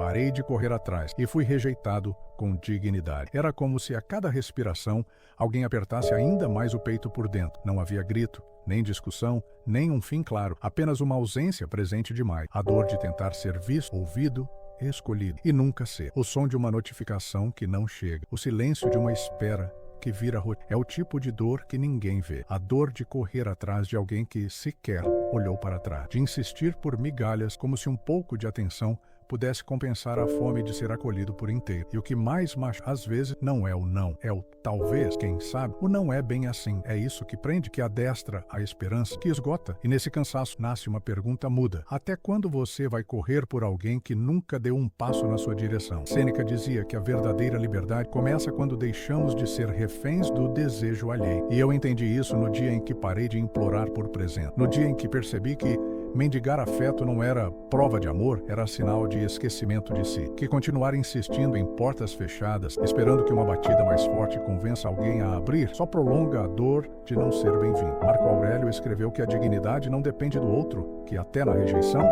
Parei de correr atrás e fui rejeitado com dignidade. Era como se a cada respiração alguém apertasse ainda mais o peito por dentro. Não havia grito, nem discussão, nem um fim claro, apenas uma ausência presente demais. A dor de tentar ser visto, ouvido, escolhido e nunca ser. O som de uma notificação que não chega. O silêncio de uma espera que vira rotina. É o tipo de dor que ninguém vê. A dor de correr atrás de alguém que sequer olhou para trás. De insistir por migalhas como se um pouco de atenção pudesse compensar a fome de ser acolhido por inteiro. E o que mais machuca, às vezes, não é o não, é o talvez, quem sabe. O não é bem assim. É isso que prende, que adestra a esperança, que esgota. E nesse cansaço nasce uma pergunta muda. Até quando você vai correr por alguém que nunca deu um passo na sua direção? Sêneca dizia que a verdadeira liberdade começa quando deixamos de ser reféns do desejo alheio. E eu entendi isso no dia em que parei de implorar por presente. No dia em que percebi que mendigar afeto não era prova de amor, era sinal de esquecimento de si. Que continuar insistindo em portas fechadas, esperando que uma batida mais forte convença alguém a abrir, só prolonga a dor de não ser bem-vindo. Marco Aurélio escreveu que a dignidade não depende do outro, que até na rejeição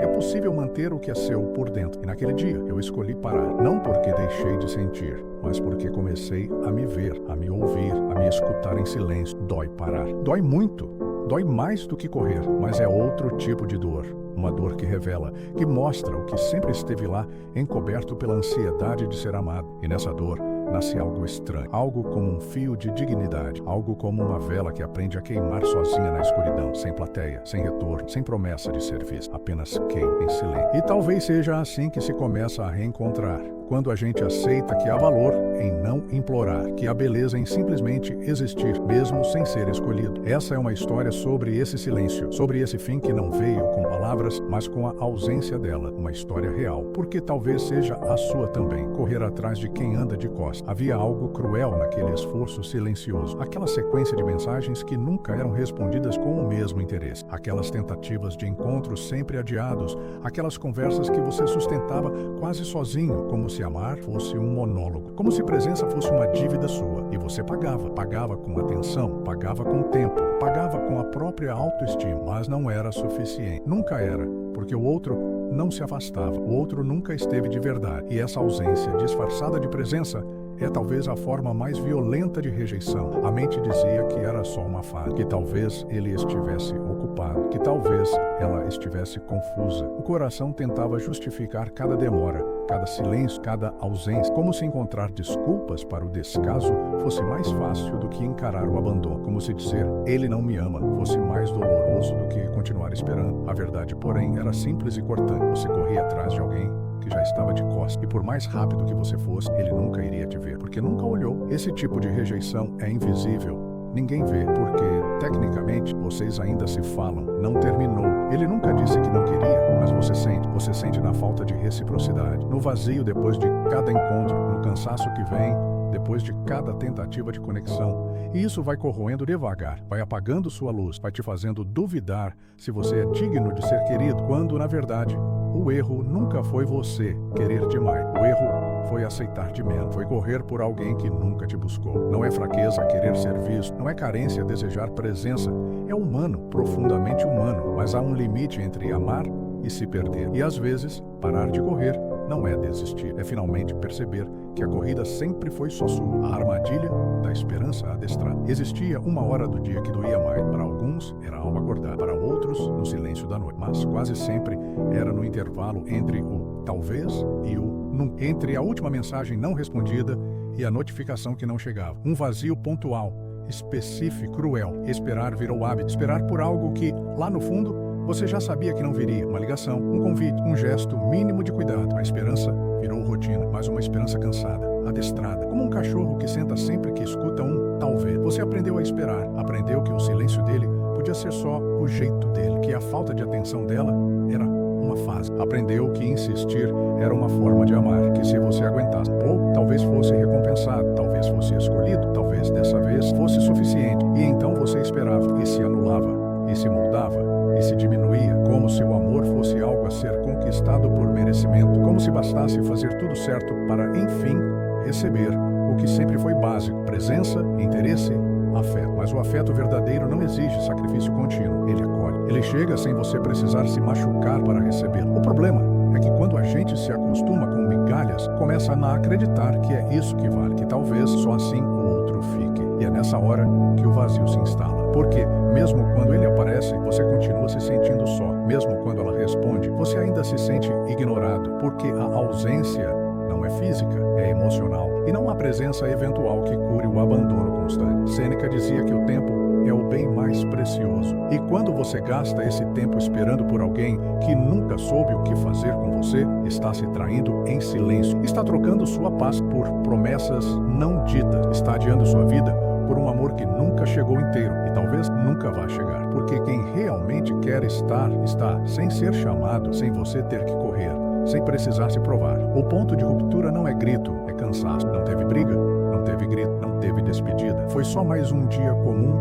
é possível manter o que é seu por dentro. E naquele dia eu escolhi parar, não porque deixei de sentir, mas porque comecei a me ver, a me ouvir, a me escutar em silêncio. Dói parar. Dói muito. Dói mais do que correr, mas é outro tipo de dor. Uma dor que revela, que mostra o que sempre esteve lá, encoberto pela ansiedade de ser amado. E nessa dor nasce algo estranho, algo como um fio de dignidade, algo como uma vela que aprende a queimar sozinha na escuridão, sem plateia, sem retorno, sem promessa de ser vista, apenas queima em silêncio. E talvez seja assim que se começa a reencontrar, quando a gente aceita que há valor em não implorar, que há beleza em simplesmente existir, mesmo sem ser escolhido. Essa é uma história sobre esse silêncio, sobre esse fim que não veio com palavras, mas com a ausência dela, uma história real, porque talvez seja a sua também, correr atrás de quem anda de costas. Havia algo cruel naquele esforço silencioso, aquela sequência de mensagens que nunca eram respondidas com o mesmo interesse, aquelas tentativas de encontros sempre adiados, aquelas conversas que você sustentava quase sozinho, como se amar fosse um monólogo, como se presença fosse uma dívida sua, e você pagava com atenção, pagava com tempo, pagava com a própria autoestima, mas não era suficiente. Nunca era, porque o outro não se afastava, o outro nunca esteve de verdade, e essa ausência disfarçada de presença é talvez a forma mais violenta de rejeição. A mente dizia que era só uma fase, que talvez ele estivesse ocupado, que talvez ela estivesse confusa. O coração tentava justificar cada demora, cada silêncio, cada ausência, como se encontrar desculpas para o descaso fosse mais fácil do que encarar o abandono, como se dizer ele não me ama fosse mais doloroso do que continuar esperando. A verdade, porém, era simples e cortante. Você corria atrás de alguém que já estava de costas, e por mais rápido que você fosse, ele nunca iria te ver, porque nunca olhou. Esse tipo de rejeição é invisível. Ninguém vê, porque, tecnicamente, vocês ainda se falam. Não terminou. Ele nunca disse que não queria, mas você sente. Você sente na falta de reciprocidade, no vazio depois de cada encontro, no cansaço que vem depois de cada tentativa de conexão. E isso vai corroendo devagar, vai apagando sua luz, vai te fazendo duvidar se você é digno de ser querido, quando, na verdade, o erro nunca foi você querer demais. O erro foi aceitar de menos, foi correr por alguém que nunca te buscou. Não é fraqueza querer ser visto, não é carência desejar presença. É humano, profundamente humano, mas há um limite entre amar e se perder. E às vezes, parar de correr não é desistir, é finalmente perceber que a corrida sempre foi só sua. A armadilha da esperança adestrada. Existia uma hora do dia que doía mais. Para alguns era ao acordar, para outros no silêncio da noite. Mas quase sempre era no intervalo entre o talvez e o nunca. Entre a última mensagem não respondida e a notificação que não chegava. Um vazio pontual, específico, cruel. Esperar virou hábito. Esperar por algo que, lá no fundo, você já sabia que não viria. Uma ligação, um convite, um gesto mínimo de cuidado. A esperança virou rotina, mas uma esperança cansada, adestrada, como um cachorro que senta sempre que escuta um talvez. Você aprendeu a esperar, aprendeu que o silêncio dele podia ser só o jeito dele, que a falta de atenção dela era uma fase. Aprendeu que insistir era uma forma de amar, que se você aguentasse um pouco, talvez fosse recompensado, talvez fosse escolhido, talvez dessa vez fosse suficiente. E então você esperava, e se anulava, e se moldava, e se diminuía, como se o amor fosse algo a ser conquistado por merecimento, como se bastasse fazer tudo certo para, enfim, receber o que sempre foi básico: presença, interesse, afeto. Mas o afeto verdadeiro não exige sacrifício contínuo, ele acolhe. Ele chega sem você precisar se machucar para recebê-lo. O problema é que quando a gente se acostuma com migalhas, começa a acreditar que é isso que vale, que talvez só assim o outro fique. E é nessa hora que o vazio se instala. Porque, mesmo quando ele aparece, você continua se sentindo só. Mesmo quando ela responde, você ainda se sente ignorado. Porque a ausência não é física, é emocional. E não há presença eventual que cure o abandono constante. Sêneca dizia que o tempo é o bem mais precioso. E quando você gasta esse tempo esperando por alguém que nunca soube o que fazer com você, está se traindo em silêncio. Está trocando sua paz por promessas não ditas. Está adiando sua vida por um amor que nunca chegou inteiro e talvez nunca vá chegar. Porque quem realmente quer estar, está, sem ser chamado, sem você ter que correr, sem precisar se provar. O ponto de ruptura não é grito, é cansaço. Não teve briga, não teve grito, não teve despedida. Foi só mais um dia comum,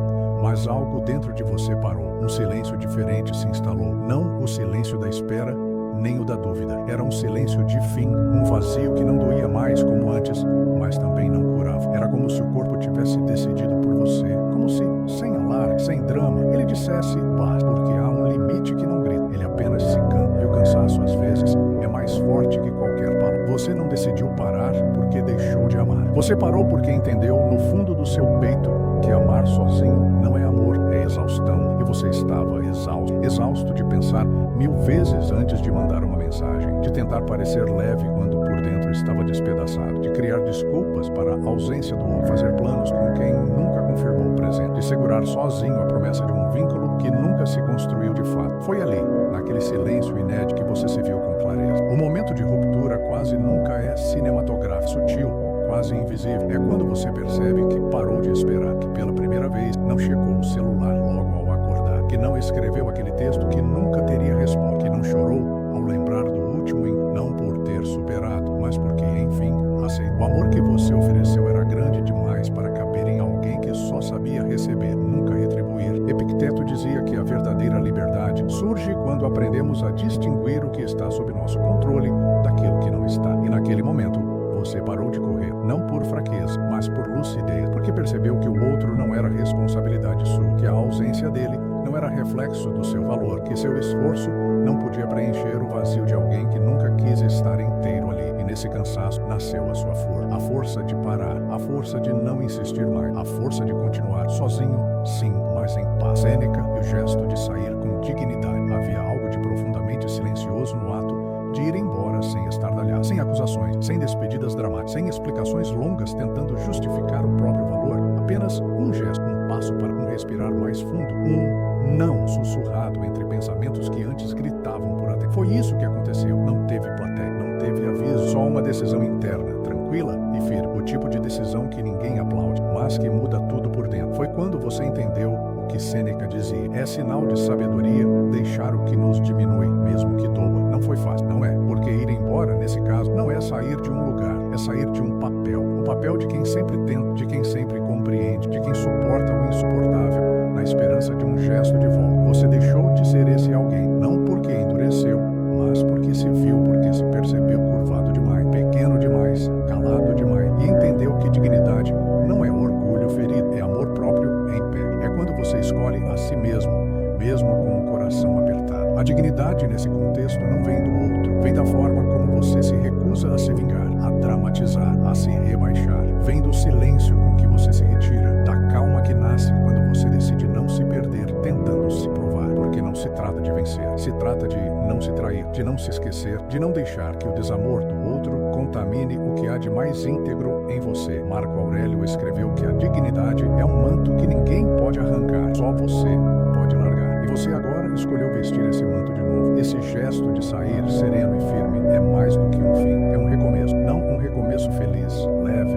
mas algo dentro de você parou. Um silêncio diferente se instalou. Não o silêncio da espera, nem o da dúvida. Era um silêncio de fim, um vazio que não doía mais como antes, mas também não curava. Era como se o corpo tivesse decidido por você. Como se, sem alarde, sem drama, ele dissesse paz, porque há um limite que não grita. Ele apenas se canta. E o cansaço, às vezes, é mais forte que qualquer palavra. Você não decidiu parar porque deixou de amar. Você parou porque entendeu, no fundo do seu peito, que amar sozinho não é amor, é exaustão. E você estava exausto. Exausto de pensar 1000 vezes antes de mandar uma mensagem, de tentar parecer leve quando por dentro estava despedaçado, de criar desculpas para a ausência do outro, fazer planos com quem nunca confirmou o presente, de segurar sozinho a promessa de um vínculo que nunca se construiu de fato. Foi ali, naquele silêncio inédito, que você se viu com clareza. O momento de ruptura quase nunca é cinematográfico, sutil, quase invisível. É quando você percebe que parou de esperar, que pela primeira vez não checou o celular logo ao acordar, que não escreveu aquele texto que nunca teria resposta, que não chorou ao lembrar do último, não por ter superado, mas porque, enfim, aceitou. O amor que você ofereceu era grande demais para caber em alguém que só sabia receber, nunca retribuir. Epicteto dizia que a verdadeira liberdade surge quando aprendemos a distinguir o que está sob nosso controle daquilo que não está. E naquele momento, você parou de correr, não por fraqueza, mas por lucidez, porque percebeu que o outro não era responsabilidade sua, que a ausência dele não era reflexo do seu valor, que seu esforço não podia preencher o vazio de alguém que nunca quis estar inteiro ali. E nesse cansaço nasceu a sua força, a força de parar, a força de não insistir mais, a força de continuar sozinho, sim, mas em paz. Sêneca e o gesto de sair com dignidade. Havia algo de profundamente silencioso no ato de ir embora sem estardalhar, sem acusações, sem despedidas dramáticas, sem explicações longas tentando justificar o próprio valor. Apenas um gesto, um passo para um respirar mais fundo, um não sussurrado entre pensamentos que antes gritavam por até. Foi isso que aconteceu. Não teve plateia, não teve aviso, só uma decisão interna, tranquila e firme. O tipo de decisão que ninguém aplaude, mas que muda tudo por dentro. Foi quando você entendeu o que Sêneca dizia. É sinal de sabedoria deixar o que nos diminui, mesmo que doa. Não foi fácil, não é? Porque ir embora, nesse caso, não é sair de um lugar, é sair de um papel. O papel de quem sempre tenta, de quem sempre compreende, de quem suporta o insuportável, na esperança de um gesto de volta. Você deixou de ser esse alguém, não porque endureceu, mas porque se viu, porque se percebeu curvado demais, pequeno demais, calado demais, e entendeu que dignidade não é orgulho ferido, é amor próprio em pé. É quando você escolhe a si mesmo, mesmo com o coração apertado. A dignidade nesse contexto não vem do outro, vem da forma como você se recusa a se vingar, a dramatizar, a se rebaixar. Vem do silêncio com que você se retira, da calma que nasce quando você decide não se perder, tentando se provar. Porque não se trata de vencer, se trata de não se trair, de não se esquecer, de não deixar que o desamor do outro contamine o que há de mais íntegro em você. Marco Aurélio escreveu que a dignidade é um manto que ninguém pode arrancar, só você pode largar. E você agora escolheu vestir esse manto de novo. Esse gesto de sair sereno e firme é mais do que um fim, é um recomeço. Não um recomeço feliz, leve,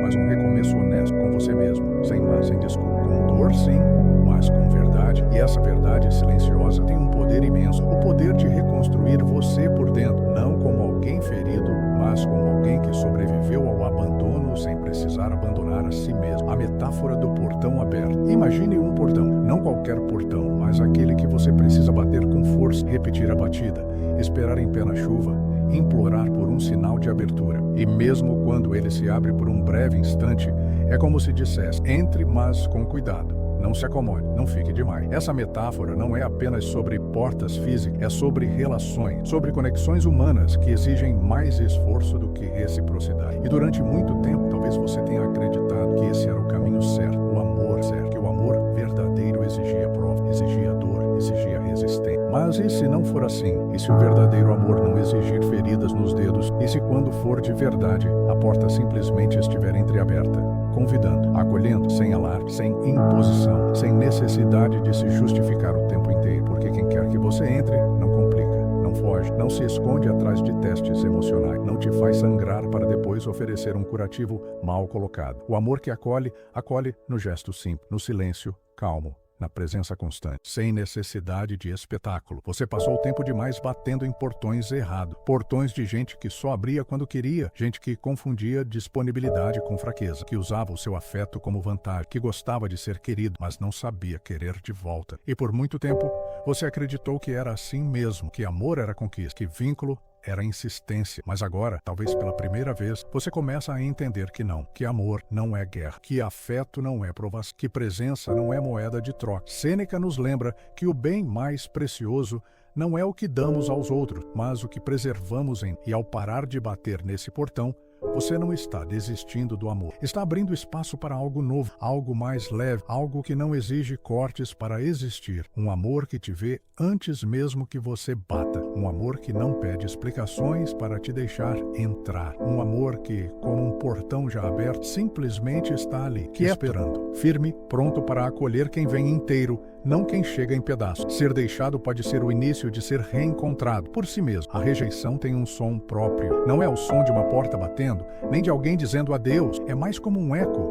mas um recomeço honesto com você mesmo, sem mais, sem desculpa. Com dor, sim, mas com verdade. E essa verdade silenciosa tem um poder imenso, o poder de reconstruir você por dentro, não como alguém ferido, mas como alguém que sobreviveu ao abandono sem precisar abandonar a si mesmo. A metáfora do portão aberto. Imagine um portão, não qualquer portão, mas aquele que você precisa bater com força, repetir a batida, esperar em pé na chuva, implorar por um sinal de abertura. E mesmo quando ele se abre por um breve instante, é como se dissesse: entre, mas com cuidado. não se acomode, não fique demais. Essa metáfora não é apenas sobre portas físicas, é sobre relações, sobre conexões humanas que exigem mais esforço do que reciprocidade. E durante muito tempo, talvez você tenha acreditado que esse era o caminho certo, o amor certo, que o amor verdadeiro exigia prova, exigia dor, exigia resistência. Mas e se não for assim? E se o verdadeiro amor não exigir feridas nos dedos? E se quando for de verdade, a porta simplesmente estiver entreaberta, convidando, acolhendo, sem alarde, sem imposição, sem necessidade de se justificar o tempo inteiro? Porque quem quer que você entre, não complica, não foge, não se esconde atrás de testes emocionais, não te faz sangrar para depois oferecer um curativo mal colocado. O amor que acolhe, acolhe no gesto simples, no silêncio calmo, na presença constante, sem necessidade de espetáculo. Você passou o tempo demais batendo em portões errados, portões de gente que só abria quando queria, gente que confundia disponibilidade com fraqueza, que usava o seu afeto como vantagem, que gostava de ser querido, mas não sabia querer de volta. E por muito tempo, você acreditou que era assim mesmo, que amor era conquista, que vínculo era insistência. Mas agora, talvez pela primeira vez, você começa a entender que não, que amor não é guerra, que afeto não é provação, que presença não é moeda de troca. Sêneca nos lembra que o bem mais precioso não é o que damos aos outros, mas o que preservamos em. E ao parar de bater nesse portão, você não está desistindo do amor. Está abrindo espaço para algo novo, algo mais leve, algo que não exige cortes para existir. Um amor que te vê antes mesmo que você bata. Um amor que não pede explicações para te deixar entrar. Um amor que, como um portão já aberto, simplesmente está ali, esperando, firme, pronto para acolher quem vem inteiro, não quem chega em pedaços. Ser deixado pode ser o início de ser reencontrado por si mesmo. A rejeição tem um som próprio. Não é o som de uma porta batendo, nem de alguém dizendo adeus. É mais como um eco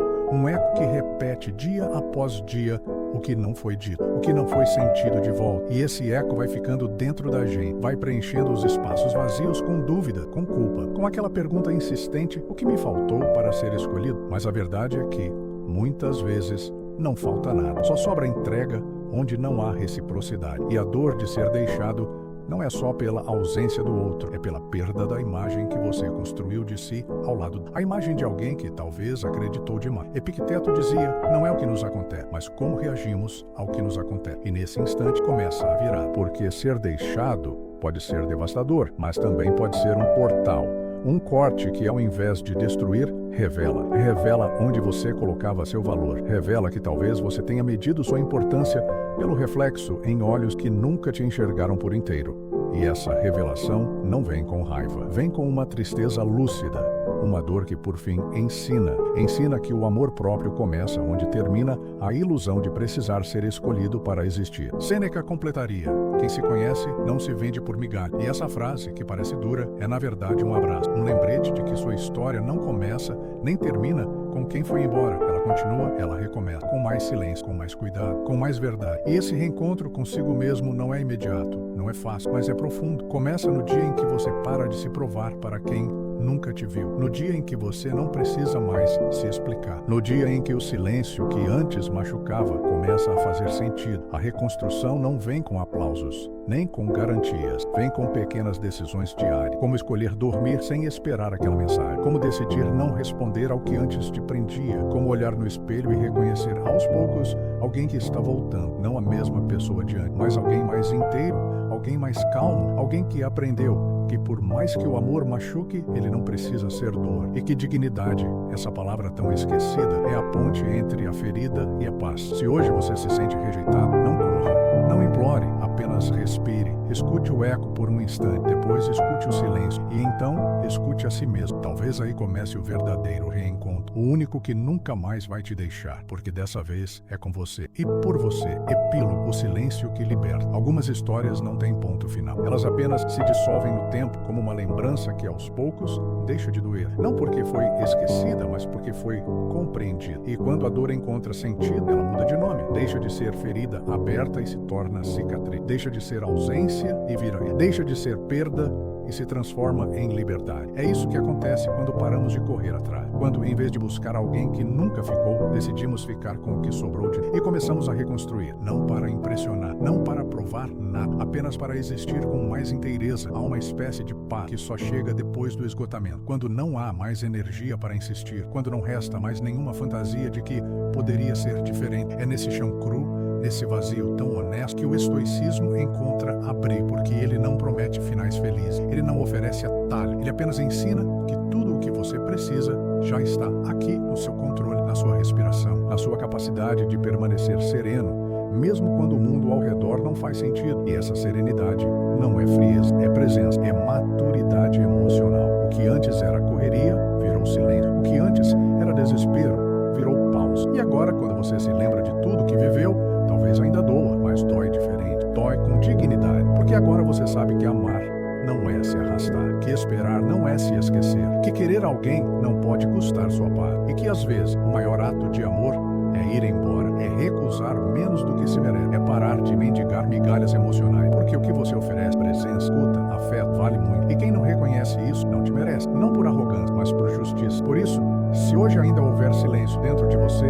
que repete dia após dia o que não foi dito, o que não foi sentido de volta. E esse eco vai ficando dentro da gente, vai preenchendo os espaços vazios com dúvida, com culpa, com aquela pergunta insistente: o que me faltou para ser escolhido? Mas a verdade é que, muitas vezes, não falta nada. Só sobra entrega onde não há reciprocidade. E a dor de ser deixado não é só pela ausência do outro, é pela perda da imagem que você construiu de si ao lado. A imagem de alguém que talvez acreditou demais. Epicteto dizia: não é o que nos acontece, mas como reagimos ao que nos acontece. E nesse instante começa a virar. Porque ser deixado pode ser devastador, mas também pode ser um portal. Um corte que, ao invés de destruir, revela. Revela onde você colocava seu valor. Revela que talvez você tenha medido sua importância pelo reflexo em olhos que nunca te enxergaram por inteiro. E essa revelação não vem com raiva. Vem com uma tristeza lúcida. Uma dor que, por fim, ensina que o amor próprio começa onde termina a ilusão de precisar ser escolhido para existir. Sêneca completaria: quem se conhece não se vende por migalha. E essa frase, que parece dura, é na verdade um abraço, um lembrete de que sua história não começa nem termina com quem foi embora. Ela continua, ela recomeça, com mais silêncio, com mais cuidado, com mais verdade. E esse reencontro consigo mesmo não é imediato, não é fácil, mas é profundo. Começa no dia em que você para de se provar para quem nunca te viu. No dia em que você não precisa mais se explicar. No dia em que o silêncio que antes machucava começa a fazer sentido. A reconstrução não vem com aplausos, nem com garantias. Vem com pequenas decisões diárias. Como escolher dormir sem esperar aquela mensagem. Como decidir não responder ao que antes te prendia. Como olhar no espelho e reconhecer aos poucos alguém que está voltando. Não a mesma pessoa de antes, mas alguém mais inteiro, alguém mais calmo, alguém que aprendeu que por mais que o amor machuque, ele não precisa ser dor. E que dignidade, essa palavra tão esquecida, é a ponte entre a ferida e a paz. Se hoje você se sente rejeitado, não corra, não implore, apenas respire. Escute o eco por um instante, depois escute o silêncio e então escute a si mesmo. Talvez aí comece o verdadeiro reencontro, o único que nunca mais vai te deixar, porque dessa vez é com você e por você. Epílogo, o silêncio que liberta. Algumas histórias não têm ponto final, elas apenas se dissolvem no tempo como uma lembrança que aos poucos deixa de doer. Não porque foi esquecida, mas porque foi compreendida. E quando a dor encontra sentido, ela muda de nome. Deixa de ser ferida aberta e se torna cicatriz. Deixa de ser ausência e vira. Deixa de ser perda e se transforma em liberdade. É isso que acontece quando paramos de correr atrás. Quando, em vez de buscar alguém que nunca ficou, decidimos ficar com o que sobrou de nós e começamos a reconstruir. Não para impressionar, não para provar nada, apenas para existir com mais inteireza. Há uma espécie de paz que só chega depois do esgotamento. Quando não há mais energia para insistir, quando não resta mais nenhuma fantasia de que poderia ser diferente. É nesse chão cru, nesse vazio tão honesto, que o estoicismo encontra abrigo, porque ele não promete finais felizes, ele não oferece atalho, ele apenas ensina que tudo o que você precisa já está aqui no seu controle, na sua respiração, na sua capacidade de permanecer sereno, mesmo quando o mundo ao redor não faz sentido. E essa serenidade não é frieza, é presença, é maturidade emocional. O que antes era correria, virou silêncio. O que antes era desespero, virou pausa. E agora, quando você se lembra de tudo que viveu, talvez ainda doa, mas dói diferente, dói com dignidade, porque agora você sabe que amar não é se arrastar, que esperar não é se esquecer, que querer alguém não pode custar sua paz, e que às vezes o maior ato de amor é ir embora, é recusar menos do que se merece, é parar de mendigar migalhas emocionais, porque o que você oferece, presença, escuta, afeto, vale muito, e quem não reconhece isso não te merece, não por arrogância, mas por justiça. Por isso, se hoje ainda houver silêncio dentro de você,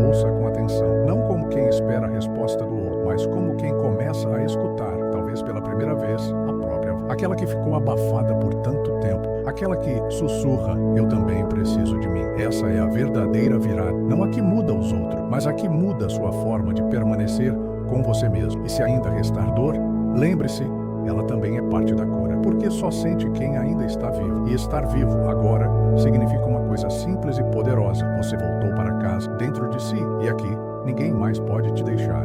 ouça com atenção, não como quem espera a resposta do outro, mas como quem começa a escutar, talvez pela primeira vez, a própria voz. Aquela que ficou abafada por tanto tempo, aquela que sussurra, eu também preciso de mim. Essa é a verdadeira virada, não a que muda os outros, mas a que muda a sua forma de permanecer com você mesmo. E se ainda restar dor, lembre-se, ela também é parte da cura, porque só sente quem ainda está vivo. E estar vivo agora significa uma coisa simples e poderosa. Você voltou para casa, dentro de si, e aqui ninguém mais pode te deixar.